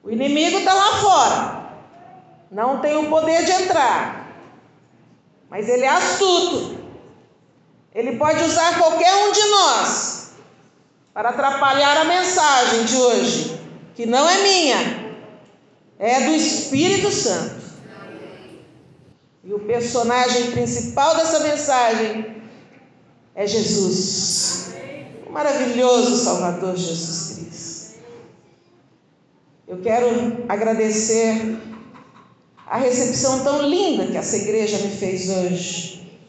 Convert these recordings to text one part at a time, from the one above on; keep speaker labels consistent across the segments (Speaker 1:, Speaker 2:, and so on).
Speaker 1: O inimigo está lá fora, não tem o poder de entrar, mas ele é astuto. Ele pode usar qualquer um de nós para atrapalhar a mensagem de hoje, que não é minha, é do Espírito Santo. E o personagem principal dessa mensagem é Jesus, o maravilhoso Salvador Jesus Cristo. Eu quero agradecer a recepção tão linda que essa igreja me fez hoje.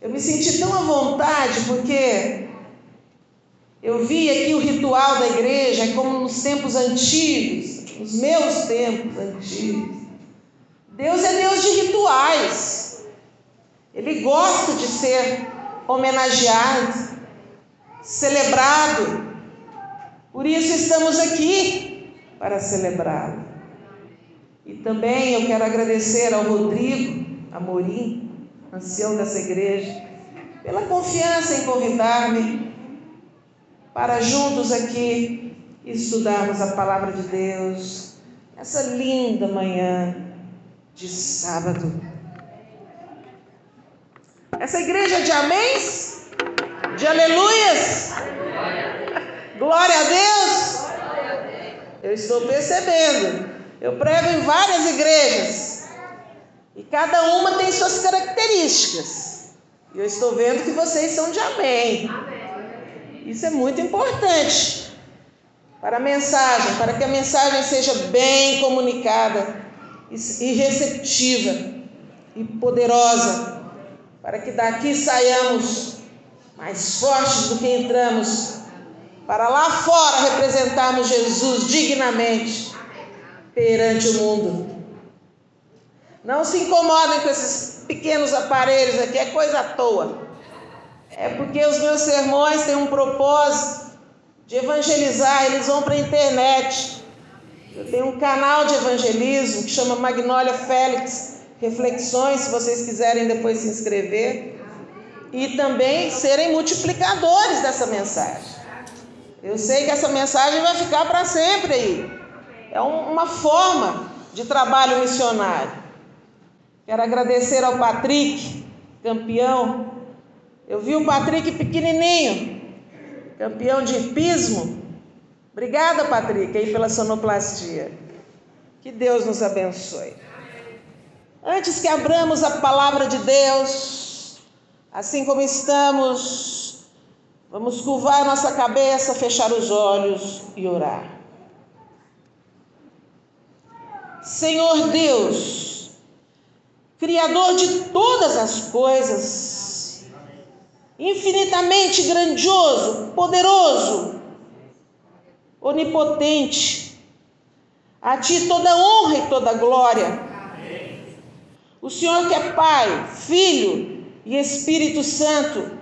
Speaker 1: Eu me senti tão à vontade porque eu vi aqui o ritual da igreja, é como nos tempos antigos, nos meus tempos antigos. Deus é Deus de rituais. Ele gosta de ser homenageado, celebrado. Por isso estamos aqui para celebrá-lo. E também eu quero agradecer ao Rodrigo Amorim, ancião dessa igreja, pela confiança em convidar-me para juntos aqui estudarmos a palavra de Deus nessa linda manhã de sábado. Essa igreja de améns, de aleluias, glória a Deus. Eu estou percebendo, eu prego em várias igrejas e cada uma tem suas características. E eu estou vendo que vocês são de amém. Isso é muito importante para a mensagem, para que a mensagem seja bem comunicada e receptiva e poderosa, para que daqui saiamos mais fortes do que entramos, para lá fora representarmos Jesus dignamente perante o mundo. Não se incomodem com esses pequenos aparelhos aqui, é coisa à toa. É porque os meus sermões têm um propósito de evangelizar, eles vão para a internet. Eu tenho um canal de evangelismo que chama Magnólia Félix Reflexões, se vocês quiserem depois se inscrever. E também serem multiplicadores dessa mensagem. Eu sei que essa mensagem vai ficar para sempre aí. É uma forma de trabalho missionário. Quero agradecer ao Patrick, campeão. Eu vi o Patrick pequenininho, campeão de hipismo. Obrigada, Patrick, aí pela sonoplastia. Que Deus nos abençoe. Antes que abramos a palavra de Deus, assim como estamos, vamos curvar nossa cabeça, fechar os olhos e orar. Senhor Deus, Criador de todas as coisas, infinitamente grandioso, poderoso, onipotente, a Ti toda honra e toda glória. O Senhor que é Pai, Filho e Espírito Santo,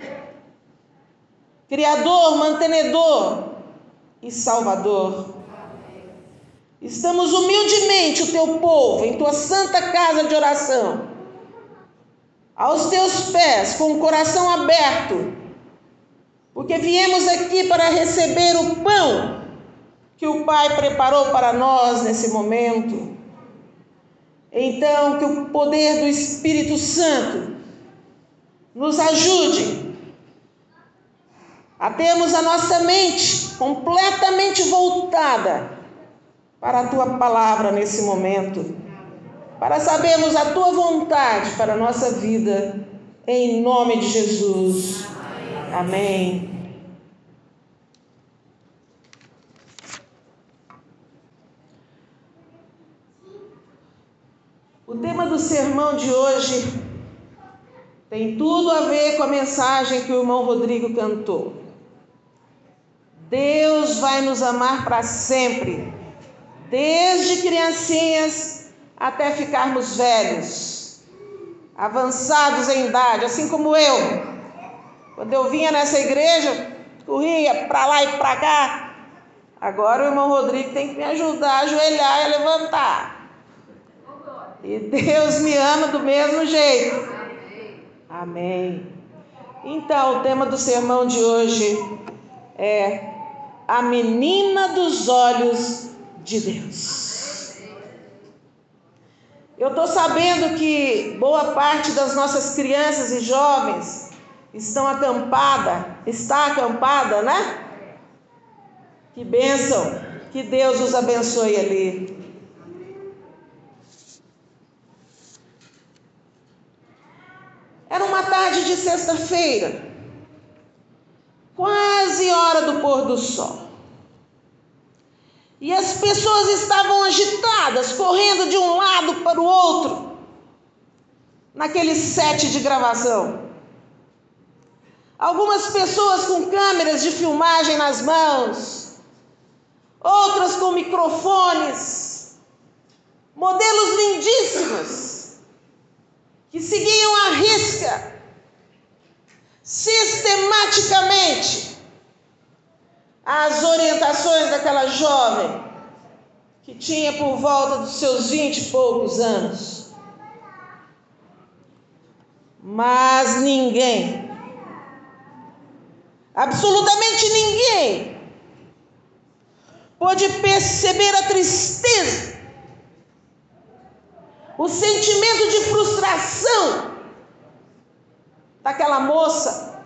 Speaker 1: Criador, mantenedor e Salvador. Estamos humildemente, o Teu povo, em Tua santa casa de oração, aos Teus pés, com o coração aberto, porque viemos aqui para receber o pão que o Pai preparou para nós nesse momento. Então, que o poder do Espírito Santo nos ajude a termos a nossa mente completamente voltada para a Tua palavra nesse momento, para sabermos a Tua vontade para a nossa vida, em nome de Jesus. Amém. O tema do sermão de hoje tem tudo a ver com a mensagem que o irmão Rodrigo cantou. Deus vai nos amar para sempre, desde criancinhas até ficarmos velhos, avançados em idade, assim como eu. Quando eu vinha nessa igreja, corria para lá e para cá. Agora o irmão Rodrigo tem que me ajudar a ajoelhar e a levantar. E Deus me ama do mesmo jeito. Amém. Então, o tema do sermão de hoje é a menina dos olhos de Deus. Eu estou sabendo que boa parte das nossas crianças e jovens está acampada, né? Que bênção, que Deus os abençoe ali. Era uma tarde de sexta-feira, quase hora do pôr do sol. E as pessoas estavam agitadas, correndo de um lado para o outro, naquele set de gravação. Algumas pessoas com câmeras de filmagem nas mãos, outras com microfones, modelos lindíssimos, que seguiam à risca, sistematicamente, as orientações daquela jovem, que tinha por volta dos seus 20 e poucos anos. Mas ninguém, absolutamente ninguém, pôde perceber a tristeza, o sentimento de frustração daquela moça,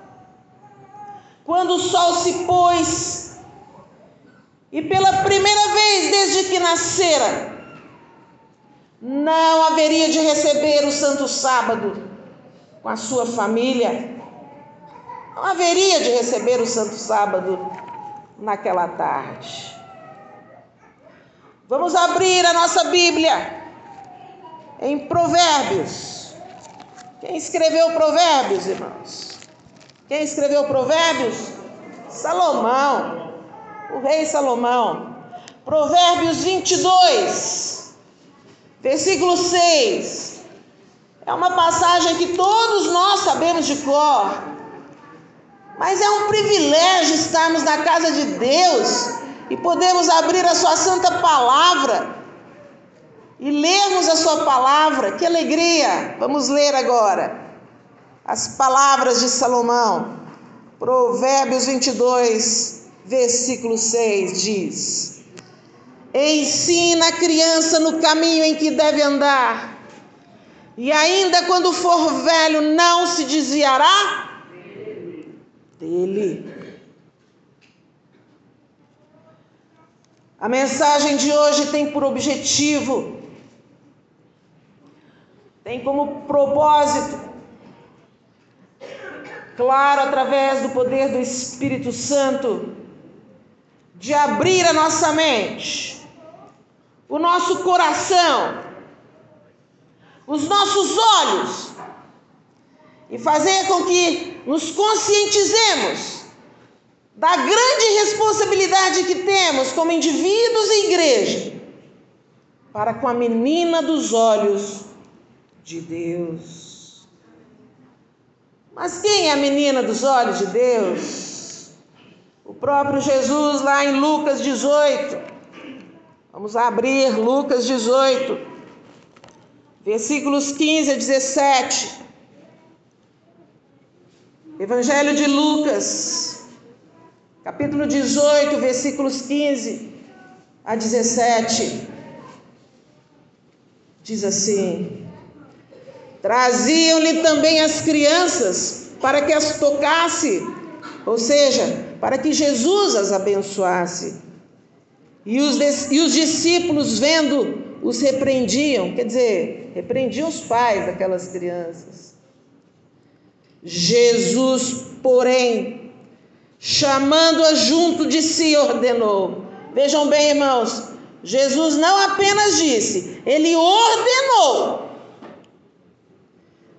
Speaker 1: quando o sol se pôs e pela primeira vez desde que nascera, não haveria de receber o Santo Sábado com a sua família, não haveria de receber o Santo Sábado naquela tarde. Vamos abrir a nossa Bíblia em Provérbios. Quem escreveu Provérbios, irmãos? Quem escreveu Provérbios? Salomão, o rei Salomão. Provérbios 22, versículo 6. É uma passagem que todos nós sabemos de cor, mas é um privilégio estarmos na casa de Deus e podemos abrir a sua santa palavra e lermos a sua palavra. Que alegria! Vamos ler agora as palavras de Salomão. Provérbios 22, versículo 6 diz: ensina a criança no caminho em que deve andar, e ainda quando for velho não se desviará dele. A mensagem de hoje tem por objetivo, tem como propósito, claro, através do poder do Espírito Santo, de abrir a nossa mente, o nosso coração, os nossos olhos, e fazer com que nos conscientizemos da grande responsabilidade que temos como indivíduos e igreja para com a menina dos olhos de Deus. Mas quem é a menina dos olhos de Deus? O próprio Jesus, lá em Lucas 18. Vamos abrir Lucas 18, versículos 15 a 17. Evangelho de Lucas, capítulo 18, versículos 15 a 17. Diz assim: traziam-lhe também as crianças para que as tocasse, ou seja, para que Jesus as abençoasse. E os discípulos, vendo, os repreendiam, quer dizer, repreendiam os pais daquelas crianças. Jesus, porém, chamando-a junto de si, ordenou. Vejam bem, irmãos, Jesus não apenas disse, ele ordenou: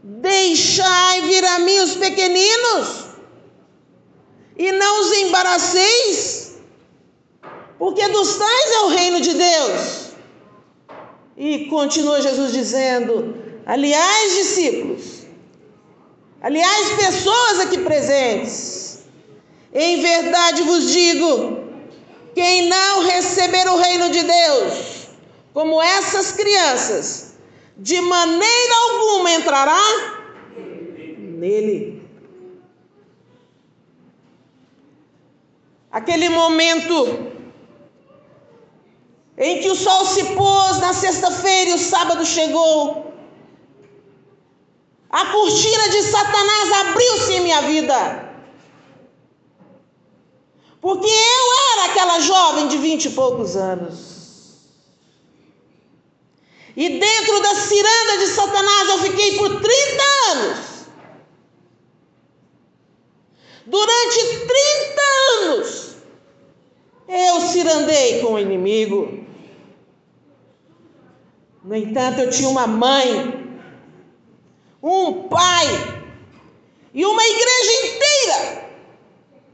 Speaker 1: deixai vir a mim os pequeninos, e não os embaraceis, porque dos tais é o reino de Deus. E continua Jesus dizendo: aliás, discípulos, aliás, pessoas aqui presentes, em verdade vos digo, quem não receber o reino de Deus, como essas crianças, de maneira alguma entrará nele. Aquele momento em que o sol se pôs na sexta-feira e o sábado chegou, a cortina de Satanás abriu-se em minha vida. Porque eu era aquela jovem de 20 e poucos anos. E dentro da ciranda de Satanás eu fiquei por 30 anos. Durante 30 anos eu cirandei com o inimigo. No entanto, eu tinha uma mãe, um pai e uma igreja inteira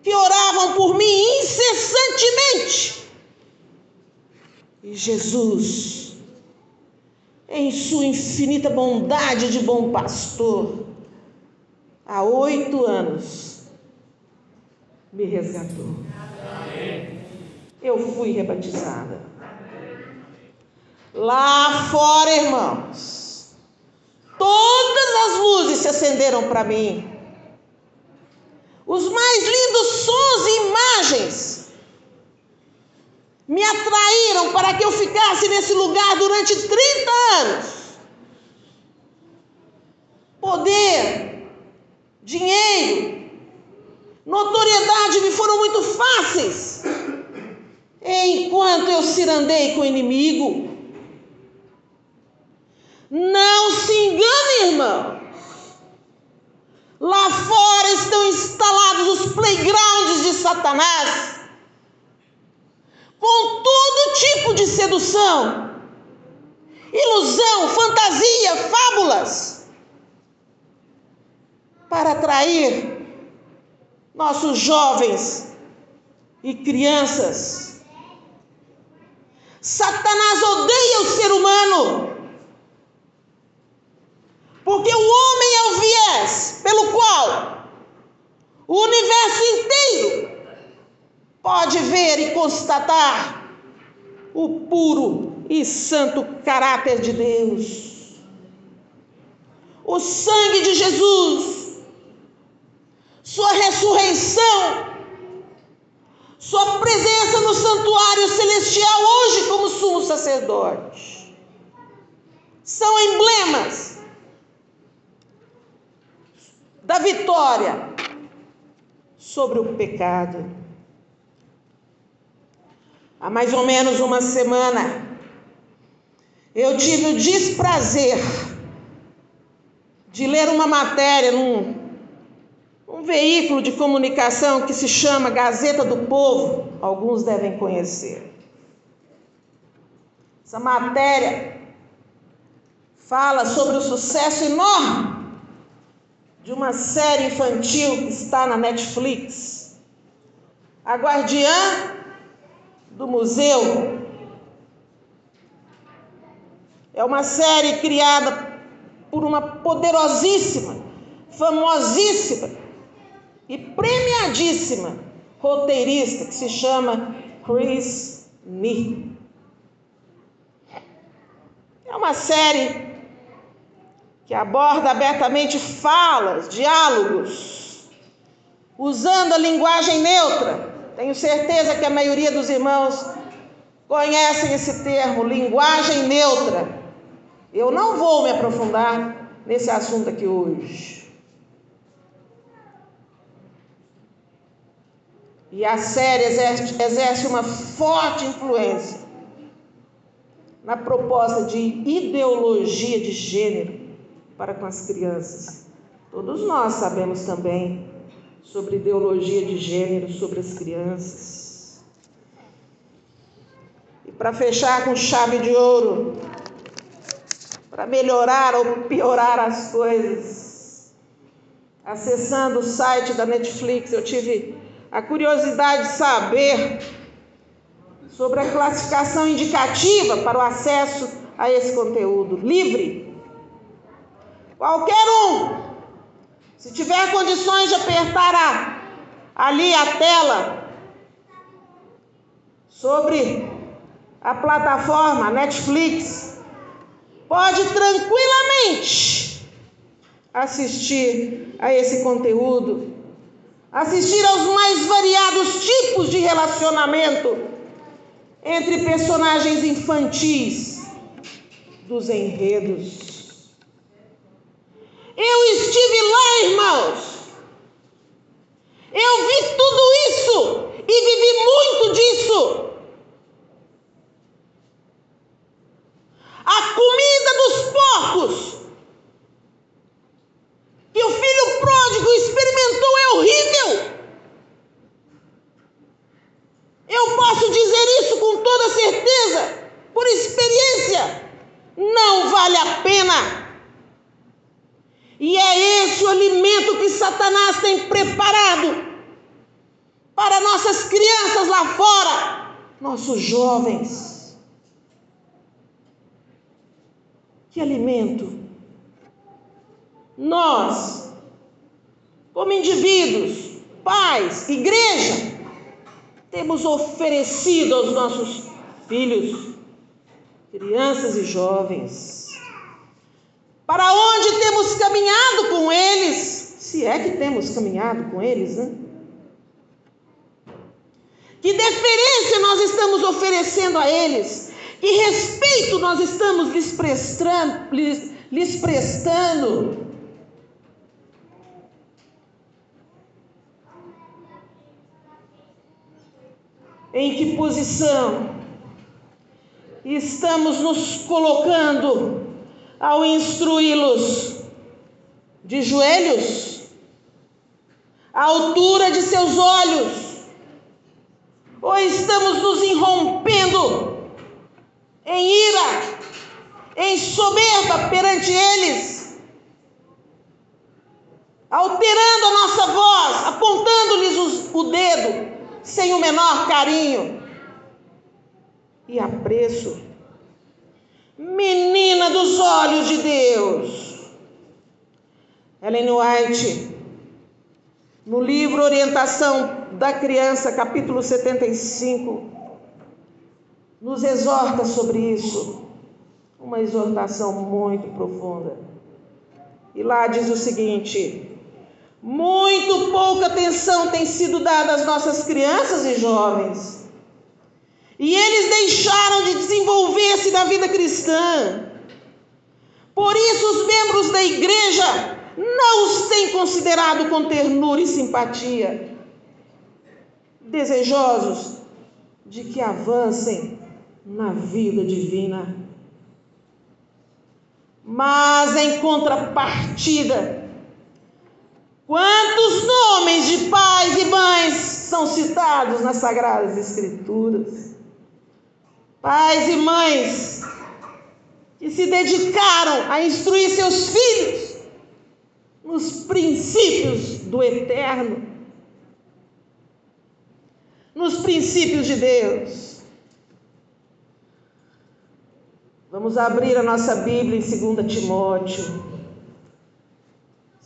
Speaker 1: que oravam por mim incessantemente. E Jesus, em sua infinita bondade de bom pastor, há 8 anos, me resgatou. Eu fui rebatizada. Lá fora, irmãos, todas as luzes se acenderam para mim. Os mais lindos sons e imagens me atraíram para que eu ficasse nesse lugar durante 30 anos. Poder, dinheiro, notoriedade me foram muito fáceis, enquanto eu cirandei com o inimigo. Não se engane, irmão. Lá fora estão instalados os playgrounds de Satanás, com todo tipo de sedução, ilusão, fantasia, fábulas, para atrair nossos jovens e crianças. Satanás odeia o ser humano, porque o homem é o viés pelo qual o universo inteiro pode ver e constatar o puro e santo caráter de Deus. O sangue de Jesus, sua ressurreição, sua presença no santuário celestial hoje como sumo sacerdote, são emblemas da vitória sobre o pecado. Há mais ou menos uma semana, eu tive o desprazer de ler uma matéria num veículo de comunicação que se chama Gazeta do Povo, alguns devem conhecer. Essa matéria fala sobre o sucesso enorme de uma série infantil que está na Netflix, A Guardiã do Museu. É uma série criada por uma poderosíssima, famosíssima e premiadíssima roteirista que se chama Chris Nee. É uma série que aborda abertamente falas, diálogos, usando a linguagem neutra. Tenho certeza que a maioria dos irmãos conhecem esse termo, linguagem neutra. Eu não vou me aprofundar nesse assunto aqui hoje. E a série exerce uma forte influência na proposta de ideologia de gênero para com as crianças. Todos nós sabemos também sobre ideologia de gênero sobre as crianças. E para fechar com chave de ouro, para melhorar ou piorar as coisas, acessando o site da Netflix, eu tive a curiosidade de saber sobre a classificação indicativa para o acesso a esse conteúdo livre. Qualquer um, se tiver condições de apertar ali a tela sobre a plataforma Netflix, pode tranquilamente assistir a esse conteúdo, assistir aos mais variados tipos de relacionamento entre personagens infantis dos enredos. Eu estive lá, irmãos. Eu vi tudo isso e vivi muito disso. A comida dos porcos que o filho pródigo experimentou é horrível. Eu posso dizer isso com toda certeza, por experiência. Não vale a pena. E é esse o alimento que Satanás tem preparado para nossas crianças lá fora, nossos jovens. Que alimento? Nós, como indivíduos, pais, igreja, temos oferecido aos nossos filhos, crianças e jovens. Para onde temos caminhado com eles? Se é que temos caminhado com eles, né? Que deferência nós estamos oferecendo a eles? Que respeito nós estamos lhes prestando? Em que posição estamos nos colocando ao instruí-los? De joelhos? À altura de seus olhos? Ou estamos nos irrompendo em ira, em soberba perante eles, alterando a nossa voz, apontando-lhes o dedo, sem o menor carinho e apreço? Menina dos olhos de Deus. Ellen White, no livro Orientação da Criança, capítulo 75, nos exorta sobre isso. Uma exortação muito profunda. E lá diz o seguinte: muito pouca atenção tem sido dada às nossas crianças e jovens. E eles deixaram de desenvolver-se na vida cristã. Por isso os membros da igreja não os têm considerado com ternura e simpatia, desejosos de que avancem na vida divina. Mas em contrapartida, quantos nomes de pais e mães são citados nas Sagradas Escrituras? Pais e mães que se dedicaram a instruir seus filhos nos princípios do eterno, nos princípios de Deus. Vamos abrir a nossa Bíblia em 2 Timóteo.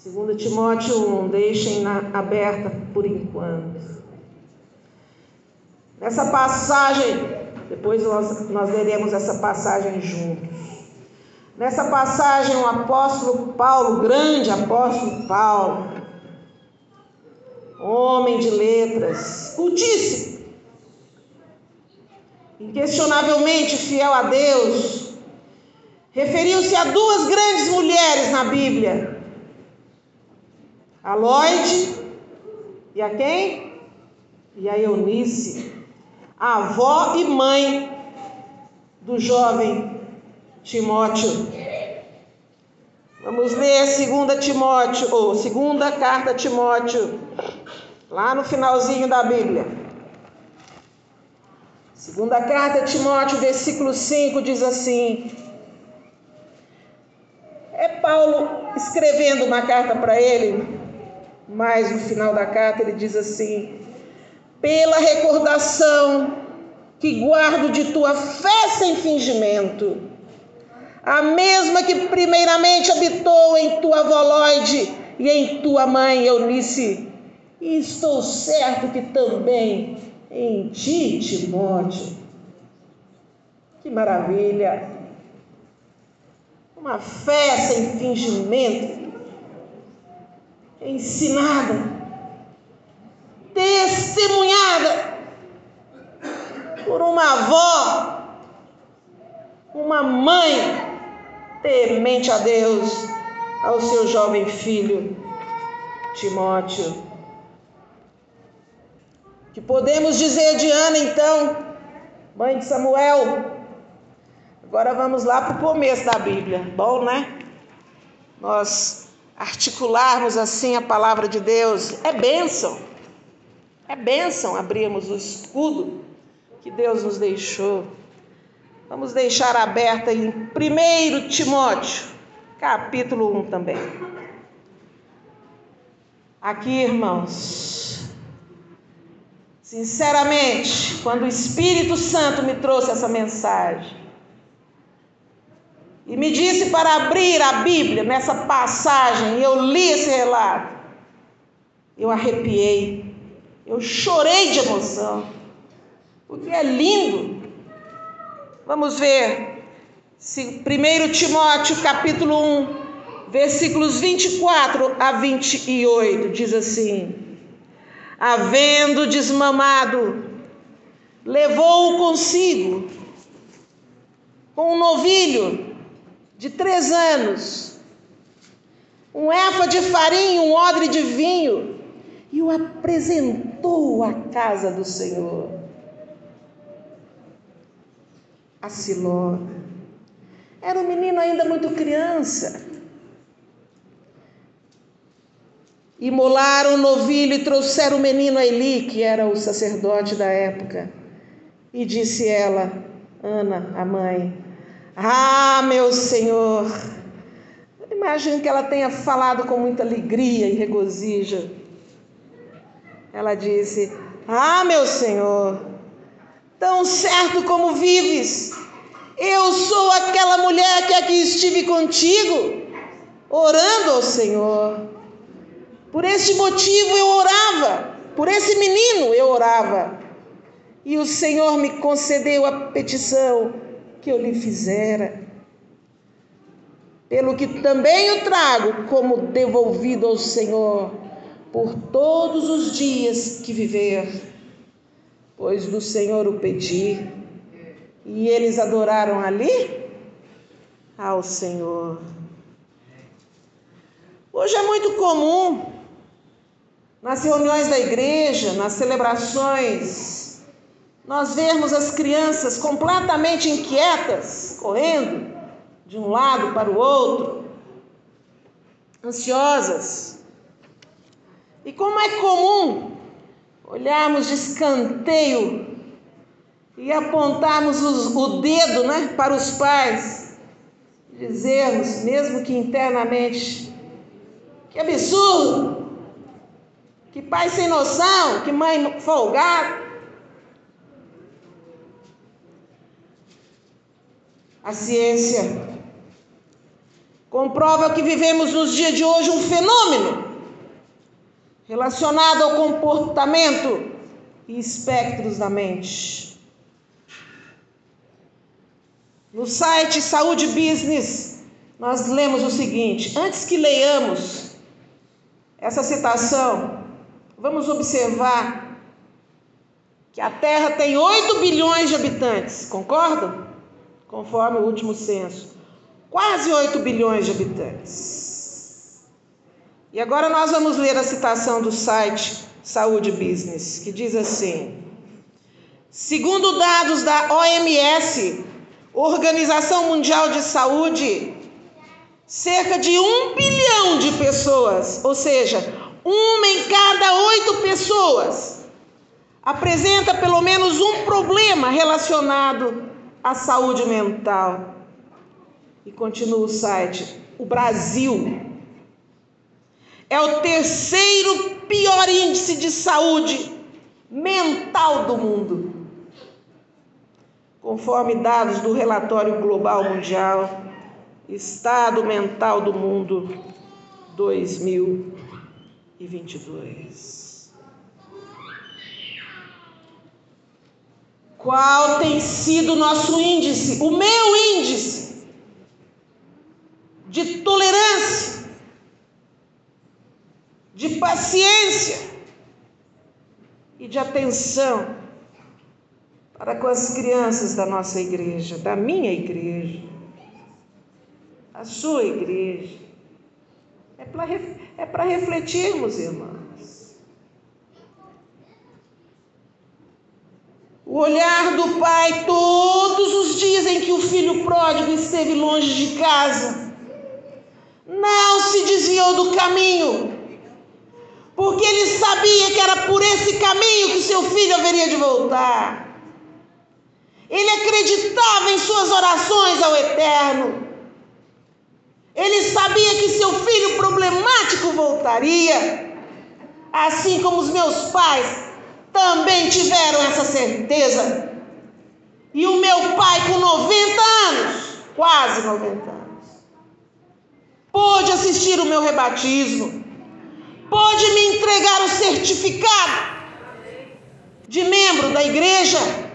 Speaker 1: 2 Timóteo 1, deixem aberta por enquanto. Nessa passagem, depois nós leremos essa passagem juntos. Nessa passagem, o apóstolo Paulo, grande apóstolo Paulo, homem de letras, cultíssimo, inquestionavelmente fiel a Deus, referiu-se a duas grandes mulheres na Bíblia: a Lóide e a quem? E a Eunice, a avó e mãe do jovem Timóteo. Vamos ler 2 Timóteo, ou 2ª carta a Timóteo, lá no finalzinho da Bíblia. 2ª carta a Timóteo, versículo 5, diz assim: é Paulo escrevendo uma carta para ele, mas no final da carta ele diz assim: pela recordação que guardo de tua fé sem fingimento, a mesma que primeiramente habitou em tua avó Lóide e em tua mãe Eunice, e estou certo que também em ti, Timóteo. Que maravilha! Uma fé sem fingimento, ensinada, testemunhada, por uma avó, uma mãe temente a Deus, ao seu jovem filho Timóteo. Que podemos dizer de Ana, então, mãe de Samuel? Agora vamos lá para o começo da Bíblia. Bom, né? Nós articularmos assim a palavra de Deus. É bênção abrirmos o escudo que Deus nos deixou. Vamos deixar aberta em 1 Timóteo, capítulo 1 também. Aqui, irmãos, sinceramente, quando o Espírito Santo me trouxe essa mensagem e me disse para abrir a Bíblia nessa passagem, e eu li esse relato, eu arrepiei, eu chorei de emoção, porque é lindo. Vamos ver, 1 Timóteo capítulo 1, versículos 24 a 28, diz assim: havendo desmamado, levou-o consigo, com um novilho de 3 anos, um éfa de farinha, um odre de vinho, e o apresentou à casa do Senhor, a Siló. Era um menino ainda muito criança. Imolaram o novilho e trouxeram o menino a Eli, que era o sacerdote da época. E disse ela, Ana, a mãe: ah, meu Senhor. Eu imagino que ela tenha falado com muita alegria e regozijo. Ela disse: ah, meu Senhor, tão certo como vives, eu sou aquela mulher que aqui estive contigo, orando ao Senhor. Por esse motivo eu orava, por esse menino eu orava, e o Senhor me concedeu a petição que eu lhe fizera, pelo que também o trago como devolvido ao Senhor por todos os dias que viver, pois do Senhor o pedi. E eles adoraram ali ao Senhor. Hoje é muito comum, nas reuniões da igreja, nas celebrações, nós vemos as crianças completamente inquietas, correndo de um lado para o outro, ansiosas. E como é comum olharmos de escanteio e apontarmos o dedo, né, para os pais, dizermos, mesmo que internamente, que absurdo, que pai sem noção, que mãe folgada. A ciência comprova que vivemos nos dias de hoje um fenômeno relacionado ao comportamento e espectros da mente. No site Saúde Business, nós lemos o seguinte: antes que leiamos essa citação, vamos observar que a Terra tem 8 bilhões de habitantes, concordam? Conforme o último censo, quase 8 bilhões de habitantes. E agora nós vamos ler a citação do site Saúde Business, que diz assim: segundo dados da OMS, Organização Mundial de Saúde, cerca de 1 bilhão de pessoas, ou seja, 1 em cada 8 pessoas, apresenta pelo menos um problema relacionado à saúde mental. E continua o site: o Brasil é o 3º pior índice de saúde mental do mundo, conforme dados do Relatório Global Mundial, Estado Mental do Mundo 2022. Qual tem sido o nosso índice, o meu índice de tolerância, de paciência e de atenção para com as crianças da nossa igreja, da minha igreja, a sua igreja. É para refletirmos, irmãos. O olhar do pai todos os dias em que o filho pródigo esteve longe de casa, não se desviou do caminho, porque ele sabia que era por esse caminho que seu filho haveria de voltar. Ele acreditava em suas orações ao Eterno. Ele sabia que seu filho problemático voltaria, assim como os meus pais também tiveram essa certeza. E o meu pai, com 90 anos, quase 90 anos, pôde assistir o meu rebatismo, pôde me entregar o certificado de membro da igreja.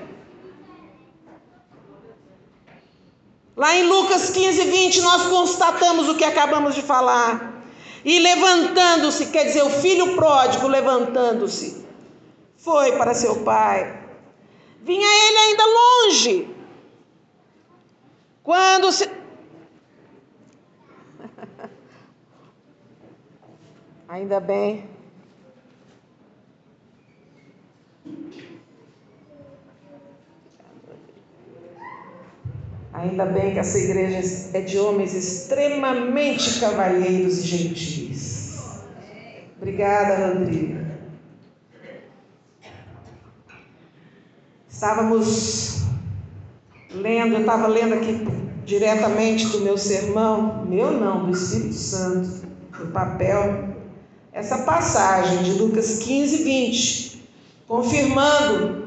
Speaker 1: Lá em Lucas 15:20, nós constatamos o que acabamos de falar. E levantando-se, quer dizer, o filho pródigo levantando-se, foi para seu pai. Vinha ele ainda longe, quando se... Ainda bem. Ainda bem que essa igreja é de homens extremamente cavalheiros e gentis. Obrigada, Rodrigo. Estávamos lendo, eu estava lendo aqui diretamente do meu sermão, meu não, do Espírito Santo, do papel, essa passagem de Lucas 15:20, confirmando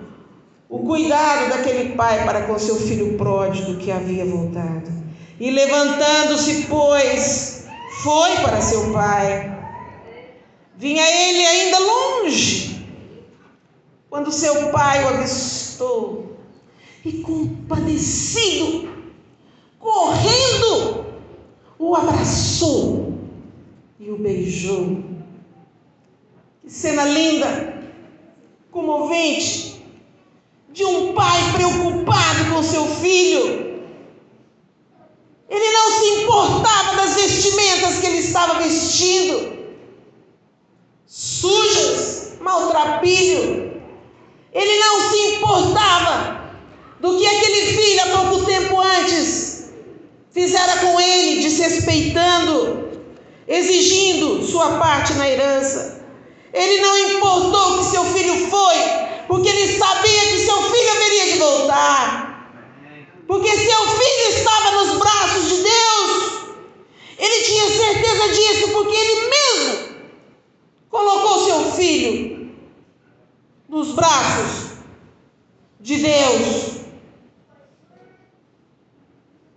Speaker 1: o cuidado daquele pai para com seu filho pródigo que havia voltado. E levantando-se, pois, foi para seu pai. Vinha ele ainda longe, quando seu pai o avistou, e compadecido, correndo, o abraçou e o beijou. Que cena linda, comovente, de um pai preocupado com seu filho. Ele não se importava das vestimentas que ele estava vestindo, sujas, maltrapilho. Ele não se importava do que aquele filho há pouco tempo antes fizera com ele, desrespeitando, exigindo sua parte na herança. Ele não importou que seu filho foi, porque ele sabia que seu filho haveria de voltar. Porque seu filho estava nos braços de Deus. Ele tinha certeza disso, porque ele mesmo colocou seu filho nos braços de Deus.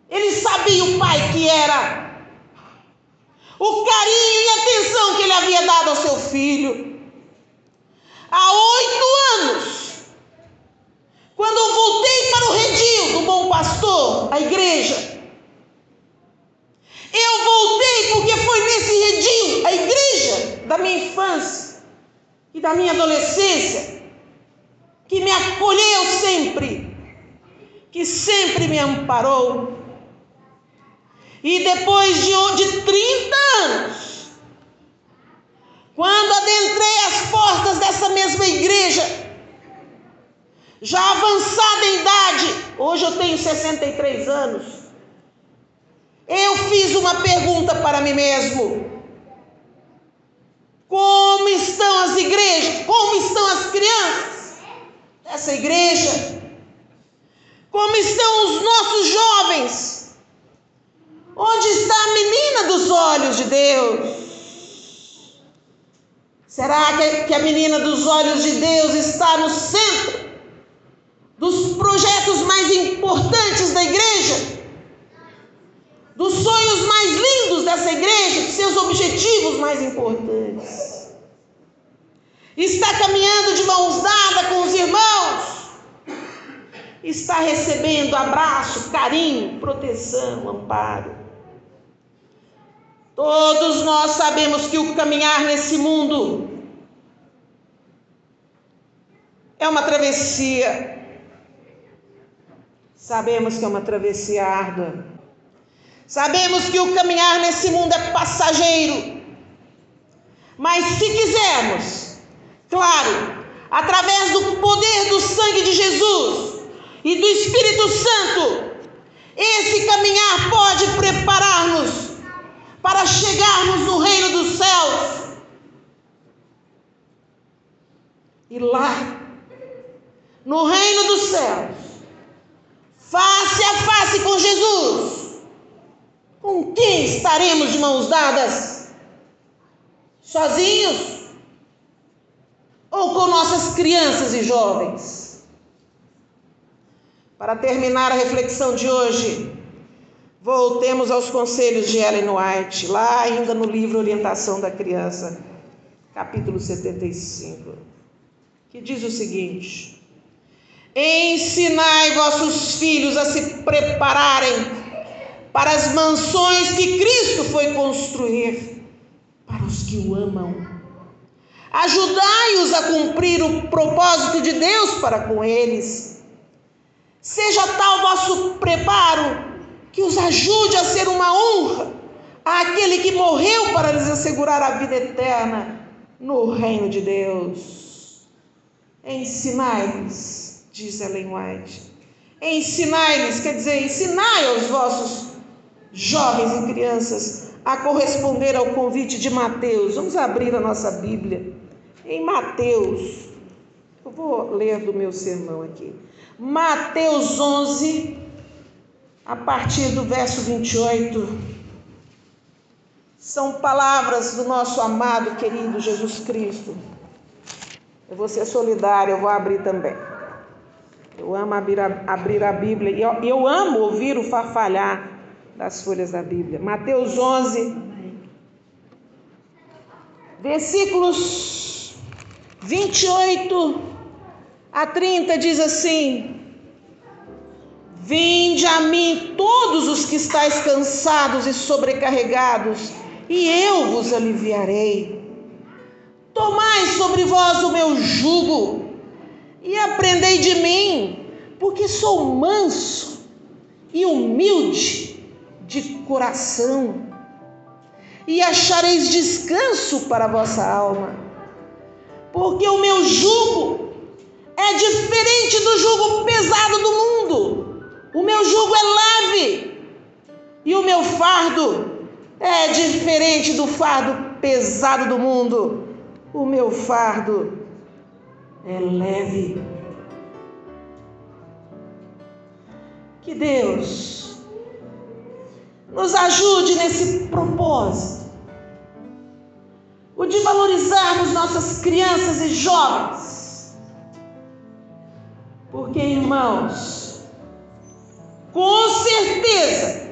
Speaker 1: Ele sabia o pai que era, o carinho e atenção que ele havia dado ao seu filho. Há 8 anos, quando eu voltei para o redil do Bom Pastor, a igreja, eu voltei porque foi nesse redil, a igreja da minha infância e da minha adolescência, que me acolheu sempre, que sempre me amparou. E depois de 30 anos, quando adentrei as portas dessa mesma igreja, já avançada em idade, hoje eu tenho 63 anos, eu fiz uma pergunta para mim mesmo: como estão as igrejas? Como estão as crianças dessa igreja? Como estão os nossos jovens? Onde está a menina dos olhos de Deus? Será que a menina dos olhos de Deus está no centro dos projetos mais importantes da igreja? Dos sonhos mais lindos dessa igreja, dos seus objetivos mais importantes? Está caminhando de mãos dadas com os irmãos? Está recebendo abraço, carinho, proteção, amparo? Todos nós sabemos que o caminhar nesse mundo é uma travessia. Sabemos que é uma travessia árdua. Sabemos que o caminhar nesse mundo é passageiro. Mas se quisermos, claro, através do poder do sangue de Jesus e do Espírito Santo, esse caminhar pode preparar-nos para chegarmos no reino dos céus. E lá, no reino dos céus, face a face com Jesus, com quem estaremos de mãos dadas? Sozinhos? Ou com nossas crianças e jovens? Para terminar a reflexão de hoje, voltemos aos conselhos de Ellen White, lá ainda no livro Orientação da Criança, capítulo 75, que diz o seguinte: ensinai vossos filhos a se prepararem para as mansões que Cristo foi construir para os que o amam. Ajudai-os a cumprir o propósito de Deus para com eles. Seja tal vosso preparo que os ajude a ser uma honra àquele que morreu para lhes assegurar a vida eterna no reino de Deus. Ensinai-lhes, diz Ellen White. Ensinai-lhes, quer dizer, ensinai aos vossos jovens e crianças a corresponder ao convite de Mateus. Vamos abrir a nossa Bíblia em Mateus. Eu vou ler do meu sermão aqui. Mateus 11, a partir do verso 28. São palavras do nosso amado, querido Jesus Cristo. Eu vou ser solidária, eu vou abrir também. Eu amo abrir a Bíblia e eu amo ouvir o farfalhar das folhas da Bíblia. Mateus 11, versículos 28 a 30 diz assim: vinde a mim todos os que estáis cansados e sobrecarregados, e eu vos aliviarei. Tomai sobre vós o meu jugo e aprendei de mim, porque sou manso e humilde de coração, e achareis descanso para a vossa alma, porque o meu jugo é diferente do jugo pesado do mundo. O meu jugo é leve e o meu fardo é diferente do fardo pesado do mundo. O meu fardo é leve. Que Deus nos ajude nesse propósito, o de valorizarmos nossas crianças e jovens, porque, irmãos, com certeza,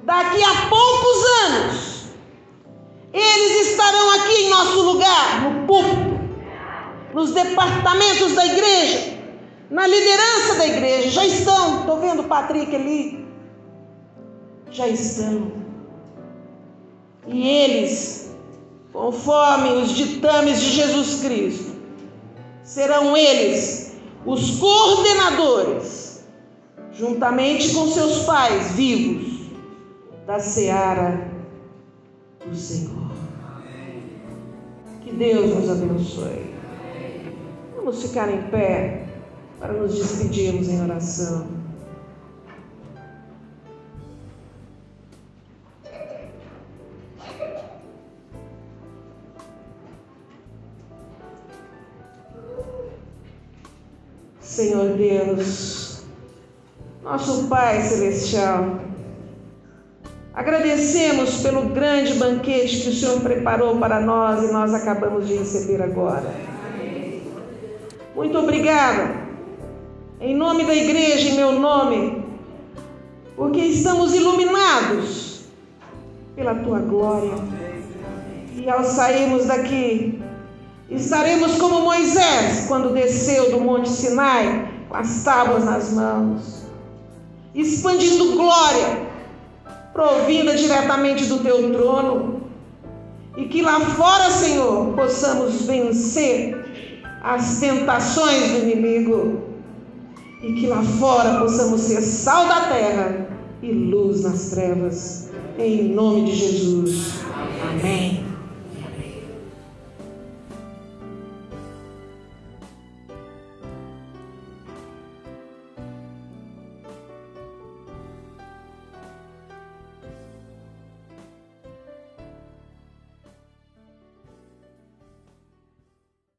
Speaker 1: daqui a poucos anos, eles estarão aqui em nosso lugar, no púlpito, nos departamentos da igreja, na liderança da igreja. Já estão, estou vendo o Patrick ali, já estão. E eles, conforme os ditames de Jesus Cristo, serão eles os coordenadores, juntamente com seus pais vivos, da seara do Senhor. Que Deus nos abençoe. Vamos ficar em pé para nos despedirmos em oração. Senhor Deus, nosso Pai Celestial, agradecemos pelo grande banquete que o Senhor preparou para nós e nós acabamos de receber agora. Muito obrigada, em nome da igreja, em meu nome, porque estamos iluminados pela Tua glória. E ao sairmos daqui, estaremos como Moisés, quando desceu do Monte Sinai, com as tábuas nas mãos, expandindo glória, provinda diretamente do Teu trono, e que lá fora, Senhor, possamos vencer as tentações do inimigo, e que lá fora possamos ser sal da terra e luz nas trevas, em nome de Jesus. Amém.